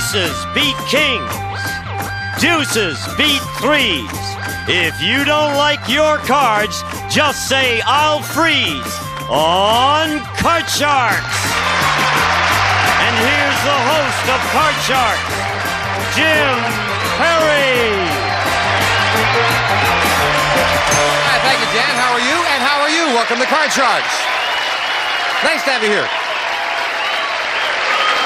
Aces beat kings. Deuces beat threes. If you don't like your cards, just say I'll freeze on Card Sharks. And here's the host of Card Sharks, Jim Perry. Hi, thank you, Dan. How are you? And how are you? Welcome to Card Sharks. Nice to have you here.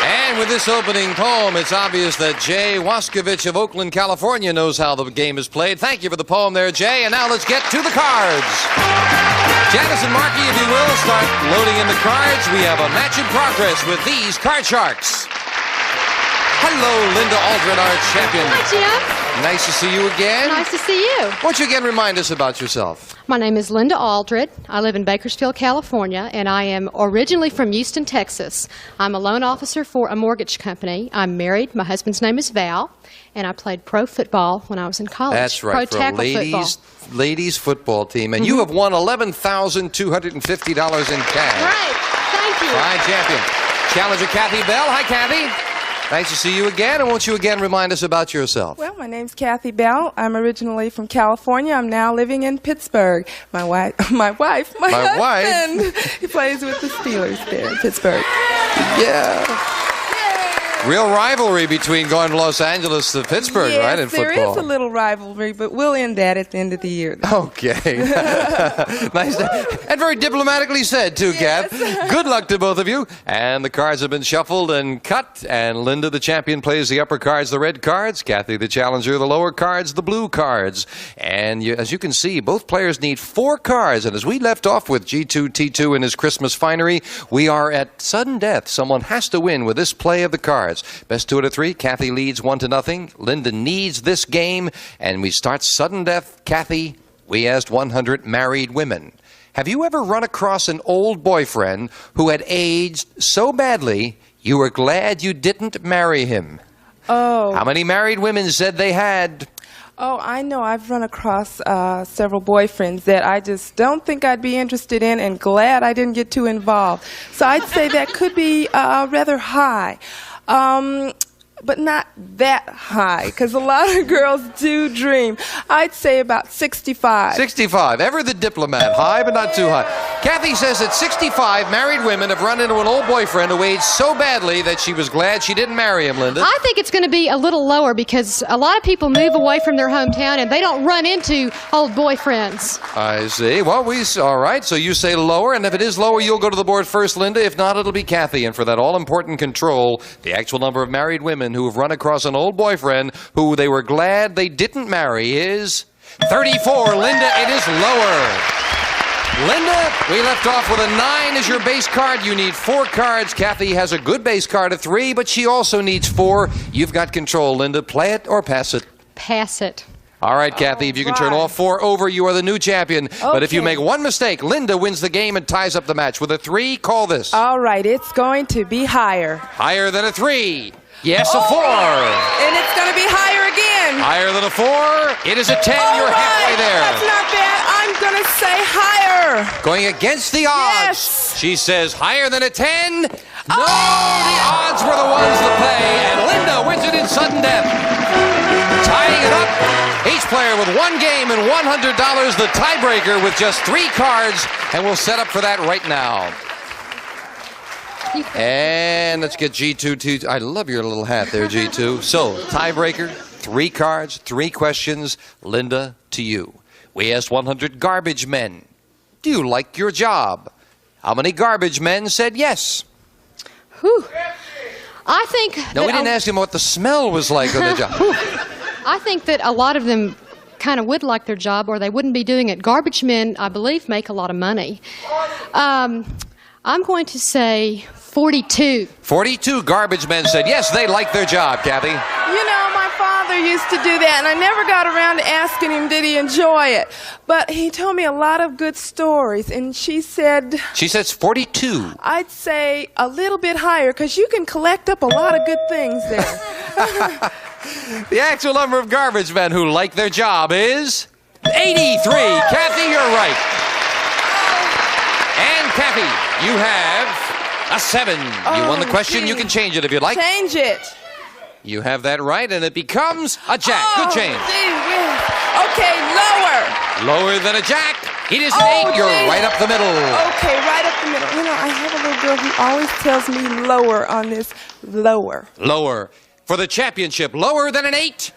And with this opening poem, it's obvious that Jay Waskovich of Oakland, California knows how the game is played. Thank you for the poem there, Jay. And now let's get to the cards. Janice and Marky, if you will, start loading in the cards. We have a match in progress with these Card Sharks. Hello, Linda Aldred, our champion. Hi, Jim. Nice to see you again. Nice to see you. Why don't you again remind us about yourself? My name is Linda Aldred. I live in Bakersfield, California, and I am originally from Houston, Texas. I'm a loan officer for a mortgage company. I'm married. My husband's name is Val, and I played pro football when I was in college. That's right, pro for a tackle ladies football team. And you have won $11,250 in cash. Great. Thank you. Fine champion. Challenger Kathy Bell. Hi, Kathy. Nice to see you again. And won't you again remind us about yourself? Well, my name's Kathy Bell. I'm originally from California. I'm now living in Pittsburgh. My husband, he plays with the Steelers there in Pittsburgh. Yeah. Real rivalry between going to Los Angeles to Pittsburgh, yes, right, in football. There is a little rivalry, but we'll end that at the end of the year. Okay. Nice. And very diplomatically said, too, yes. Kath. Good luck to both of you. And the cards have been shuffled and cut. And Linda, the champion, plays the upper cards, the red cards. Kathy, the challenger, the lower cards, the blue cards. And as you can see, both players need 4 cards. And as we left off with G2T2 and his Christmas finery, we are at sudden death. Someone has to win with this play of the cards. Best 2 out of 3. Kathy leads 1-0. Linda needs this game, and we start sudden death. Kathy, we asked 100 married women. Have you ever run across an old boyfriend who had aged so badly you were glad you didn't marry him? Oh. How many married women said they had? Oh, I know. I've run across several boyfriends that I just don't think I'd be interested in and glad I didn't get too involved. So I'd say that could be rather high. But not that high, because a lot of girls do dream. I'd say about 65. 65. Ever the diplomat. High, but not too high. Kathy says that 65 married women have run into an old boyfriend who aged so badly that she was glad she didn't marry him, Linda. I think it's going to be a little lower because a lot of people move away from their hometown and they don't run into old boyfriends. I see. Well, all right, so you say lower, and if it is lower, you'll go to the board first, Linda. If not, it'll be Kathy. And for that all-important control, the actual number of married women who have run across an old boyfriend who they were glad they didn't marry is 34. Linda, it is lower. Linda, we left off with a 9 as your base card. You need 4 cards. Kathy has a good base card of 3, but she also needs 4. You've got control, Linda. Play it or pass it? Pass it. All right, Kathy, if you can turn all 4 over, you are the new champion. Okay. But if you make one mistake, Linda wins the game and ties up the match. With a 3, call this. All right, it's going to be higher. Higher than a 3. Yes, a 4. And it's going to be higher again. Higher than a 4. It is a 10. You're halfway there. That's not bad. I'm going to say higher. Going against the odds. Yes. She says higher than a 10. No, the odds were the ones to play. And Linda wins it in sudden death. Tying it up. Each player with 1 game and $100. The tiebreaker with just 3 cards. And we'll set up for that right now. And let's get G2. I love your little hat there, G2. So, tiebreaker, 3 cards, 3 questions. Linda, to you. We asked 100 garbage men. Do you like your job? How many garbage men said yes? Whew. I think... No, we didn't ask him what the smell was like on the job. I think that a lot of them kind of would like their job or they wouldn't be doing it. Garbage men, I believe, make a lot of money. I'm going to say 42. 42 garbage men said yes, they like their job, Kathy. You know, my father used to do that, and I never got around to asking him, did he enjoy it? But he told me a lot of good stories, and she said... She says 42. I'd say a little bit higher, because you can collect up a lot of good things there. The actual number of garbage men who like their job is 83. Kathy, you're right. And Kathy, you have a 7. You won the question. Gee. You can change it if you'd like. Change it. You have that right, and it becomes a jack. Good change. Gee whiz. Okay, lower. Lower than a jack. It is an 8. You're gee. right up the middle. Okay, right up the middle. You know, I have a little girl who always tells me lower on this. Lower. Lower. For the championship, lower than an 8. Yes!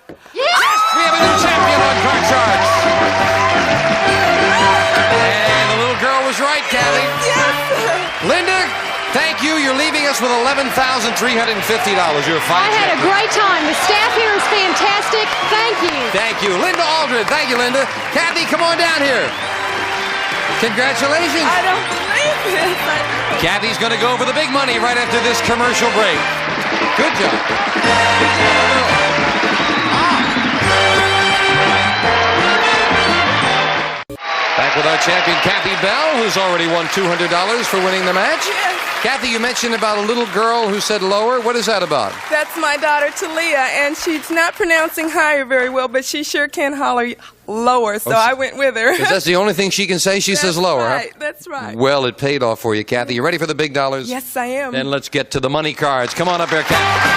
We have a new champion on Card Sharks. And the little girl was right, Kathy. Yes. Linda, thank you. You're leaving us with $11,350. You're a fine I had a champion. great time. The staff here is fantastic. Thank you. Thank you. Linda Aldred. Thank you, Linda. Kathy, come on down here. Congratulations. I don't believe this. Kathy's going to go for the big money right after this commercial break. Good job. Back with our champion, Kathy Bell, who's already won $200 for winning the match. Yes. Kathy, you mentioned about a little girl who said lower. What is that about? That's my daughter, Talia, and she's not pronouncing higher very well, but she sure can holler lower, so I went with her. Because that's the only thing she can say. She says lower, right, huh? That's right. Well, it paid off for you, Kathy. You ready for the big dollars? Yes, I am. Then let's get to the money cards. Come on up here, Kathy.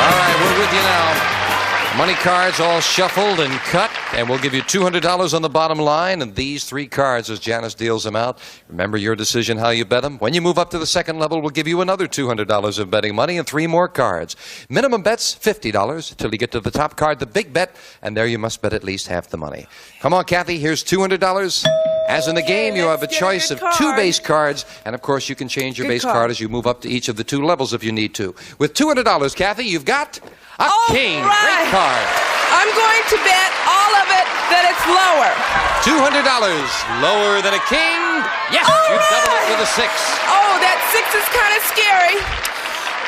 All right, we're with you now. Money cards all shuffled and cut, and we'll give you $200 on the bottom line, and these 3 cards as Janice deals them out. Remember your decision how you bet them. When you move up to the second level, we'll give you another $200 of betting money and 3 more cards. Minimum bet's $50 till you get to the top card, the big bet, and there you must bet at least half the money. Come on, Kathy, here's $200. As in the game, you have a let's get choice a of good 2 card. base cards, and of course you can change your Good base card. card as you move up to each of the 2 levels if you need to. With $200, Kathy, you've got a king. Right. Great card. I'm going to bet all of it that it's lower. $200 lower than a king. Yes, you double it with a 6. Oh, that 6 is kind of scary.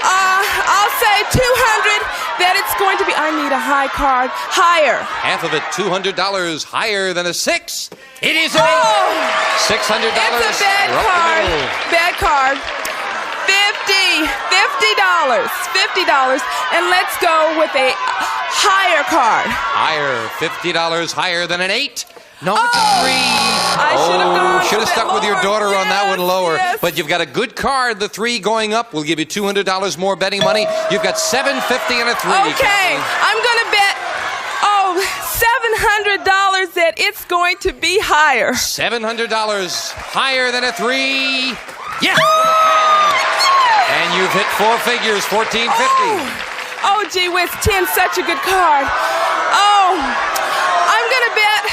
I'll say 200 that it's going to be. I need a high card. Higher. Half of it, $200 higher than a 6. It is an 8. $600. It's a bad We're up the card. middle. Bad card. $50. And let's go with a higher card. Higher, $50 higher than an 8. No, it's a 3. I should have gone should have with stuck that with your lower. daughter on that one Yes, lower. yes. But you've got a good card, the 3 going up. We'll give you $200 more betting money. You've got $750 and a 3. Okay, Kathy. I'm going to bet, $700 that it's going to be higher. $700 higher than a 3. Yes! And you've hit 4 figures, $1,450. Oh, gee whiz, 10's such a good card. Oh, I'm going to bet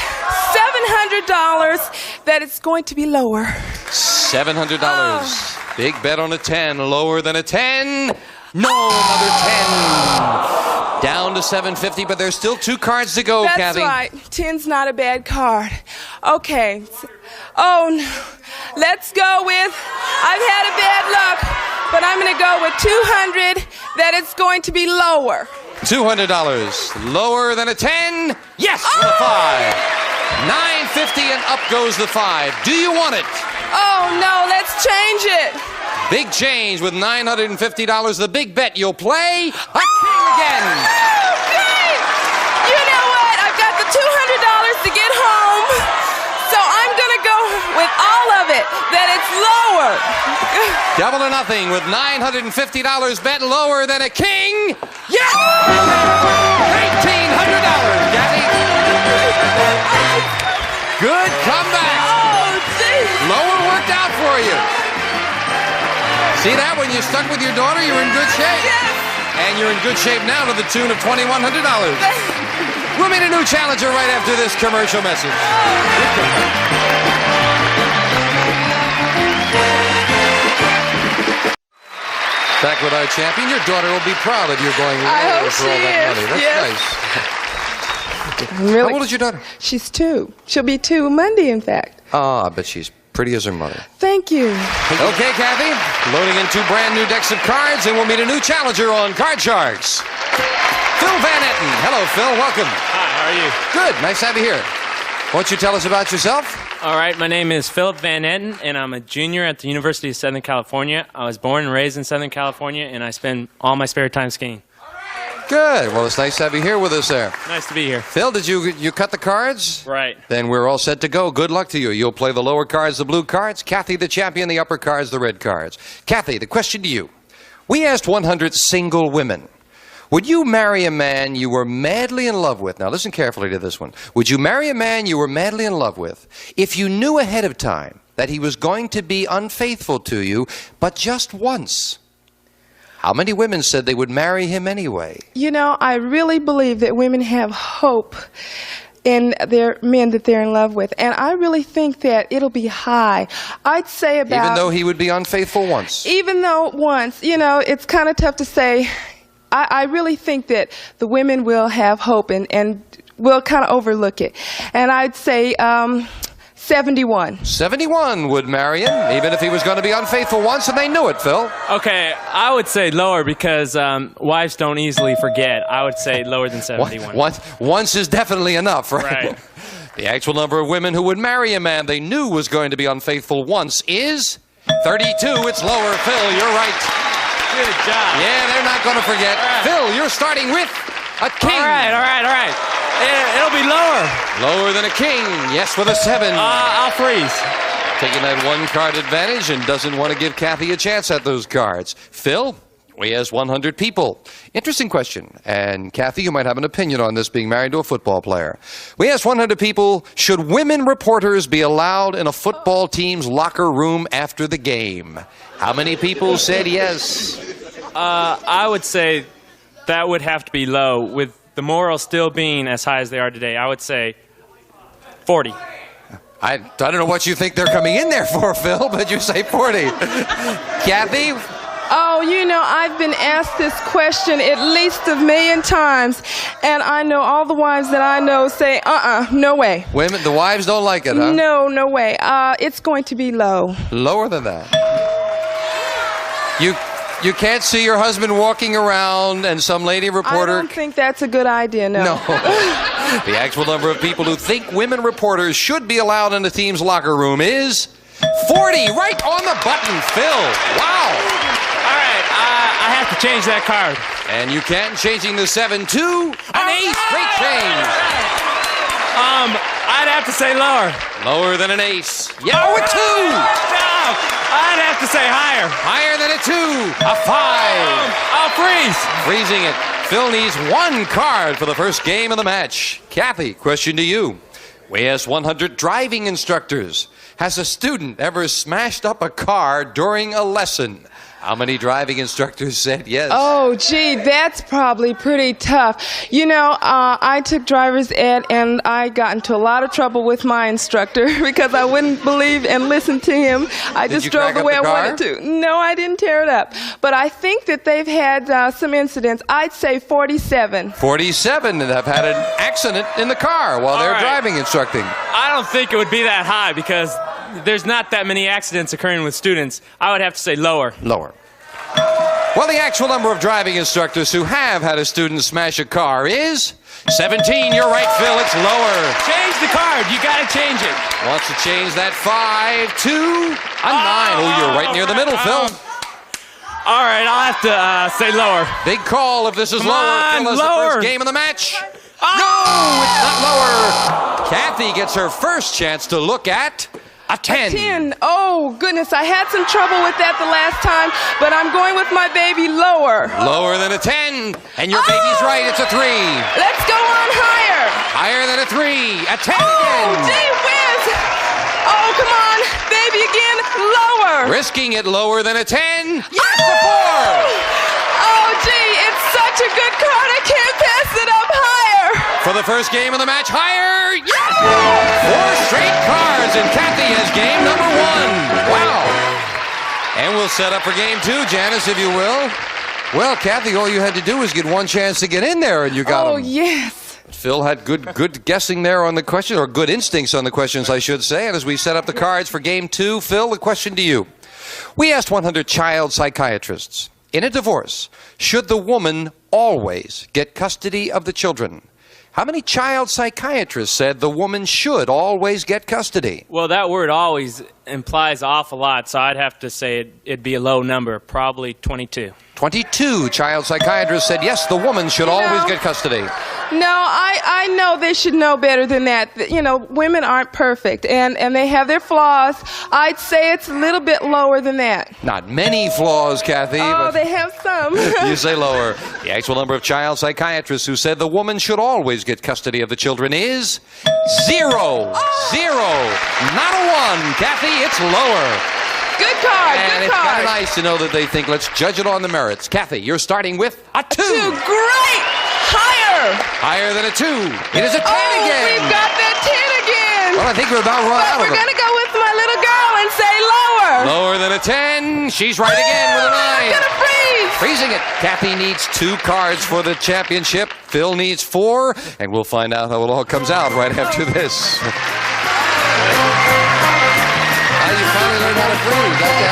$700 that it's going to be lower. $700. Big bet on a 10. Lower than a 10. No, another 10. Down to $750, but there's still 2 cards to go, That's Kathy. right. 10's not a bad card. Okay. Oh, no. Let's go with, I've had a bad luck, but I'm going to go with 200 that it's going to be lower. $200. Lower than a 10. Yes, with a 5. $950 and up goes the 5. Do you want it? Oh, no. Let's change it. Big change with $950. The big bet you'll play a king again. Okay. You know what? I've got the $200 to get home, so I'm going to go with all of it, that it's lower. Double or nothing with $950 bet lower than a king. Yes! $1,800, Kathy. Good comeback. Oh, geez. Lower worked out for you. See that? When you stuck with your daughter, you're in good shape. Yes. And you're in good shape now to the tune of $2,100. We'll meet a new challenger right after this commercial message. Back with our champion. Your daughter will be proud of you going I lower hope for all she that is. money. That's Yes. nice. Really? How old is your daughter? She's 2. She'll be 2 Monday, in fact. Ah, but she's pretty as her mother. Thank you. Okay, Kathy. Loading in 2 brand new decks of cards, and we'll meet a new challenger on Card Sharks. Phil Van Etten. Hello, Phil. Welcome. Hi, how are you? Good. Nice to have you here. Won't you tell us about yourself? All right, my name is Philip Van Etten, and I'm a junior at the University of Southern California. I was born and raised in Southern California, and I spend all my spare time skiing. Good. Well, it's nice to have you here with us there. Nice to be here. Phil, did you cut the cards? Right. Then we're all set to go. Good luck to you. You'll play the lower cards, the blue cards. Kathy, the champion, the upper cards, the red cards. Kathy, the question to you. We asked 100 single women, Would you marry a man you were madly in love with? Now listen carefully to this one. Would you marry a man you were madly in love with if you knew ahead of time that he was going to be unfaithful to you, but just once? How many women said they would marry him anyway? You know, I really believe that women have hope in their men that they're in love with. And I really think that it'll be high. I'd say about... Even though he would be unfaithful once? Even though once. You know, it's kind of tough to say. I really think that the women will have hope and will kind of overlook it. And I'd say 71. 71 would marry him, even if he was going to be unfaithful once, and they knew it, Phil. Okay, I would say lower because wives don't easily forget. I would say lower than 71. Once is definitely enough, right? Right. The actual number of women who would marry a man they knew was going to be unfaithful once is 32. It's lower. Phil, you're right. Good job. Yeah, they're not going to forget. Right. Phil, you're starting with a king. All right. It'll be lower. Lower than a king. Yes, with a 7. I'll freeze. Taking that one card advantage and doesn't want to give Kathy a chance at those cards. Phil, we asked 100 people. Interesting question. And Kathy, you might have an opinion on this, being married to a football player. We asked 100 people, should women reporters be allowed in a football team's locker room after the game? How many people said yes? I would say that would have to be low, with the morals still being as high as they are today. I would say 40. I don't know what you think they're coming in there for, Phil, but you say 40. Kathy? Oh, you know, I've been asked this question at least 1,000,000 times, and I know all the wives that I know say, no way. Women, the wives don't like it, huh? No way. It's going to be low. Lower than that. You can't see your husband walking around and some lady reporter... I don't think that's a good idea, no. The actual number of people who think women reporters should be allowed in the team's locker room is 40. Right on the button, Phil. Wow. All right, I have to change that card. And you can, changing the 7 to an ace. Great change. I'd have to say lower. Lower than an ace. Yeah, a 2. No, I'd have to say higher. Higher than a 2. A 5. I'll freeze. Freezing it. Phil needs 1 card for the first game of the match. Kathy, question to you. We asked 100 driving instructors. Has a student ever smashed up a car during a lesson? How many driving instructors said yes? Oh, gee, that's probably pretty tough. You know, I took driver's ed, and I got into a lot of trouble with my instructor because I wouldn't believe and listen to him. I just drove the way I wanted to. No, I didn't tear it up. But I think that they've had some incidents. I'd say 47. 47 that have had an accident in the car while they're driving instructing. I don't think it would be that high because there's not that many accidents occurring with students. I would have to say lower. Lower. Well, the actual number of driving instructors who have had a student smash a car is 17. You're right, Phil. It's lower. Change the card. You got to change it. Wants to change that 5 to a 9. Oh, you're right near the middle, Phil. All right, I'll have to say lower. Big call if this is Come lower. on, Phil has the first game of the match. No, it's not lower. Kathy gets her first chance to look at a 10. 10. Oh, goodness. I had some trouble with that the last time, but I'm going with my baby lower. Lower than a 10. And your baby's right. It's a 3. Let's go on higher. Higher than a 3. A 10 Oh, again. gee whiz. Oh, come on. Baby again. Lower. Risking it lower than a 10. Yes! A 4. Oh, gee. It's such a good card. I can't pass it up higher. For the first game of the match, higher. Yes! 4 straight cards, and Kathy has game number 1. Wow. And we'll set up for game 2, Janice, if you will. Well, Kathy, all you had to do was get 1 chance to get in there, and you got Oh, them. yes. Phil had good guessing there on the question, or good instincts on the questions, I should say. And as we set up the cards for game 2, Phil, the question to you. We asked 100 child psychiatrists, in a divorce, should the woman always get custody of the children? How many child psychiatrists said the woman should always get custody? Well, that word always implies an awful lot, so I'd have to say it'd be a low number, probably 22. 22 child psychiatrists said yes, the woman should always get custody. No, I know they should know better than that. You know, women aren't perfect, and they have their flaws. I'd say it's a little bit lower than that. Not many flaws, Kathy. Oh, but they have some. you say lower. The actual number of child psychiatrists who said the woman should always get custody of the children is 0. 0. Not a 1. Kathy, it's lower. Good card, And good it's kind card. of nice to know that they think, let's judge it on the merits. Kathy, you're starting with a 2. 2, great! Higher! Higher than a 2. It is a 10 again. We've got that 10 again. Well, I think we're about run out But of we're them. going to go with my little girl and say lower. Lower than a 10. She's right again with a 9. I'm going to freeze. Freezing it. Kathy needs 2 cards for the championship. Phil needs 4. And we'll find out how it all comes out right after this. You finally learned how to freeze, okay?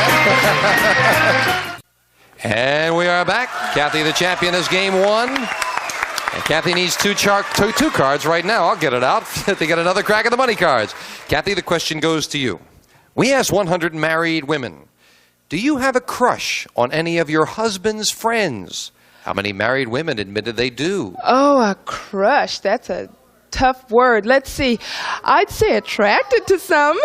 And we are back. Kathy, the champion, has game 1. And Kathy needs 2 cards right now. I'll get it out to get another crack at the money cards. Kathy, the question goes to you. We asked 100 married women, do you have a crush on any of your husband's friends? How many married women admitted they do? Oh, a crush. That's a tough word. Let's see. I'd say attracted to some,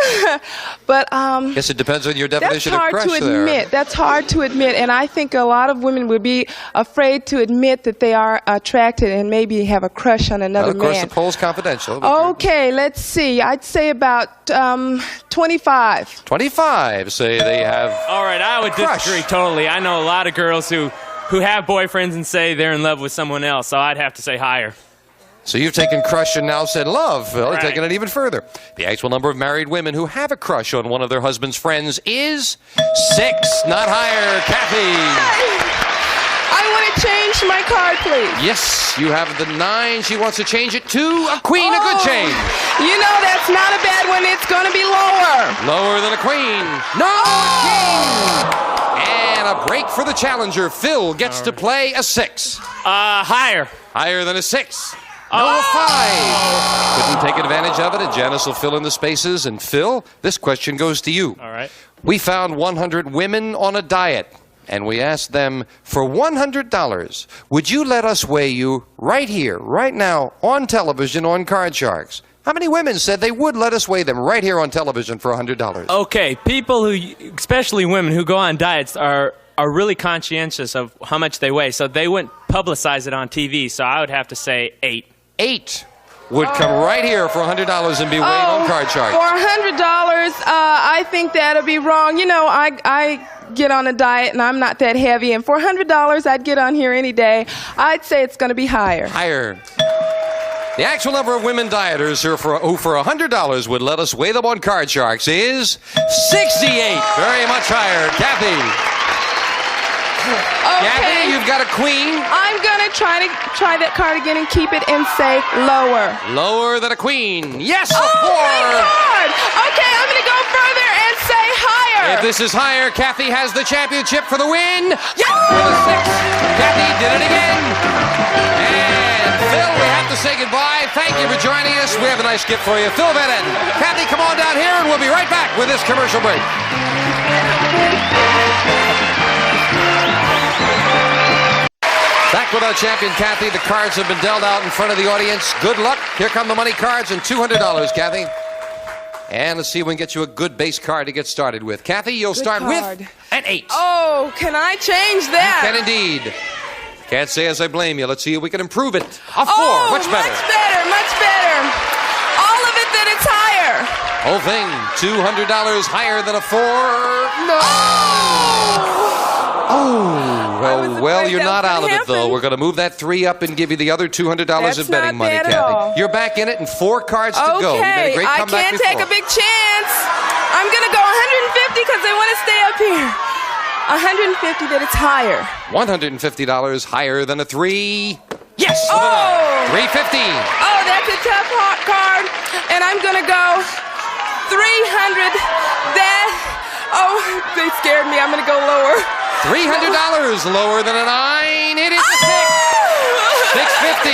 but Guess it depends on your that's definition of hard crush to admit. there. That's hard to admit, and I think a lot of women would be afraid to admit that they are attracted and maybe have a crush on another Well, of course, man. the poll's confidential. Okay, let's see. I'd say about 25. 25 say they have. All right, I would Crush. disagree totally. I know a lot of girls who have boyfriends and say they're in love with someone else, so I'd have to say higher. So you've taken crush and now said love. Phil, Right. you're taking it even further. The actual number of married women who have a crush on one of their husband's friends is 6, not higher. Kathy. I want to change my card, please. Yes, you have the 9. She wants to change it to a queen, a good change. You know that's not a bad one. It's going to be lower. Lower than a queen. No, a king. And a break for the challenger. Phil gets to play a 6. Higher. Higher than a 6. No, a 5. Couldn't take advantage of it, and Janice will fill in the spaces. And Phil, this question goes to you. All right. We found 100 women on a diet, and we asked them, for $100, would you let us weigh you right here, right now, on television on Card Sharks? How many women said they would let us weigh them right here on television for $100? Okay, people who, especially women who go on diets, are really conscientious of how much they weigh, so they wouldn't publicize it on TV, so I would have to say 8. 8 would come right here for $100 and be weighed on Card Sharks. For $100, I think that'd be wrong. You know, I get on a diet and I'm not that heavy, and for $100, I'd get on here any day. I'd say it's going to be higher. Higher. The actual number of women dieters who for $100 would let us weigh them on Card Sharks is 68. Very much higher. Kathy. Okay. Kathy, you've got a queen. I'm going to try that card again and keep it and say lower. Lower than a queen. Yes, a 4. Thank God. Okay, I'm going to go further and say higher. If this is higher, Kathy has the championship for the win. Yes, with a 6. Kathy did it again. And Phil, we have to say goodbye. Thank you for joining us. We have a nice gift for you. Phil Van Etten. Kathy, come on down here, and we'll be right back with this commercial break. Back with our champion, Kathy. The cards have been dealt out in front of the audience. Good luck. Here come the money cards and $200, Kathy. And let's see if we can get you a good base card to get started with. Kathy, you'll start card. with an 8. Oh, can I change that? Can indeed. Can't say as I blame you. Let's see if we can improve it. A 4. Oh, much better. Much better, much better. All of it that it's higher. Whole thing, $200 higher than a 4. No. Well, you're not out of it, though. We're going to move that 3 up and give you the other $200 of betting money, not bad Kathy. at all. You're back in it and 4 cards to go. You made a great I comeback can't before. take a big chance. I'm going to go 150 because I want to stay up here. 150 that it's higher. $150 higher than a 3. Yes! Oh! 350. Oh, that's a tough hot card. And I'm going to go 300. They scared me. I'm going to go lower. $300 lower than a 9. It is a 6. 650.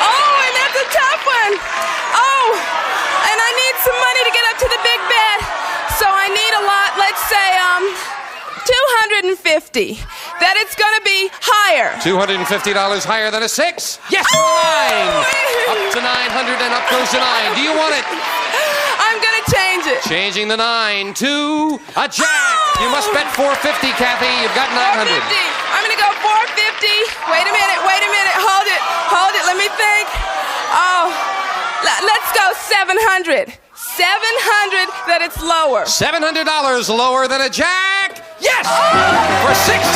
Oh, and that's a tough one. Oh, and I need some money to get up to the big bet. So I need a lot. Let's say 250. that it's going to be higher. $250 higher than a 6. Yes, to a 9. Up to 900 and up goes the 9. Do you want it? I'm going to change it. Changing the 9 to a jack. You must bet 450, Kathy. You've got 900. 450. I'm going to go 450. Wait a minute. Hold it. Let me think. Oh, let's go 700. 700 that it's lower. $700 lower than a jack. Yes! For $1,600.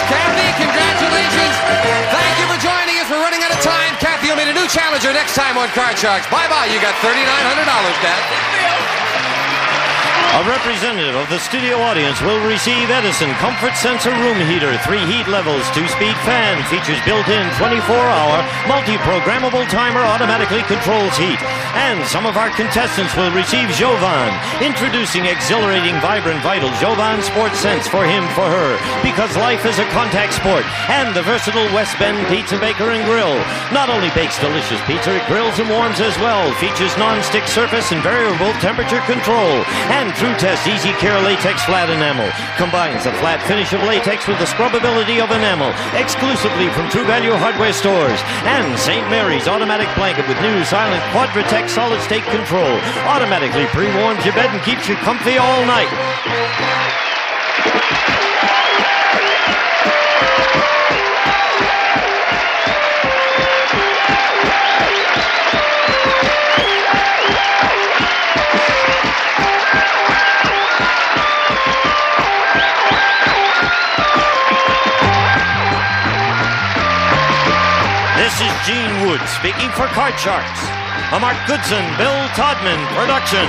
Kathy, congratulations. Thank you for joining us. We're running out of time. Kathy will meet a new challenger next time on Card Sharks. Bye-bye. You got $3,900, Dad. A representative of the studio audience will receive Edison Comfort Sensor Room Heater, 3 heat levels, 2-speed fan, features built-in 24-hour, multi-programmable timer, automatically controls heat. And some of our contestants will receive Jovan, introducing exhilarating, vibrant, vital Jovan Sports Sense for him, for her, because life is a contact sport. And the versatile West Bend Pizza Baker and Grill not only bakes delicious pizza, it grills and warms as well, features non-stick surface and variable temperature control, and True Test Easy Care Latex Flat Enamel combines the flat finish of latex with the scrubbability of enamel, exclusively from True Value Hardware stores. And St. Mary's Automatic Blanket with new silent Quadratec solid state control automatically pre-warms your bed and keeps you comfy all night. This is Gene Wood speaking for Card Sharks, a Mark Goodson-Bill Todman production.